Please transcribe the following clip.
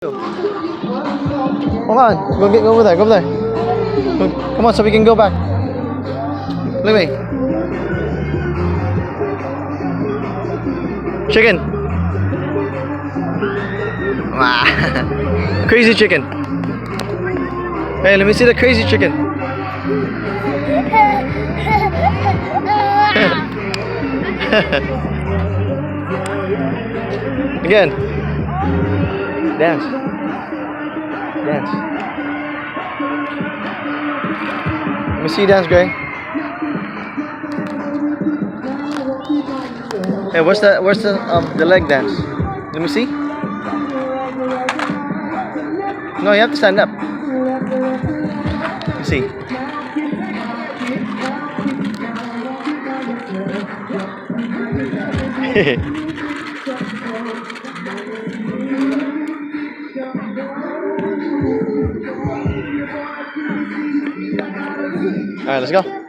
Come on, go over there, go over there. Come on, so we can go back. Look at me. Chicken. Wow. Crazy chicken. Hey, let me see the crazy chicken. Again. Dance. Dance. Let me see you dance, Gray. Hey, what's the leg dance? Let me see. No, you have to stand up. Let me see. All right, let's go.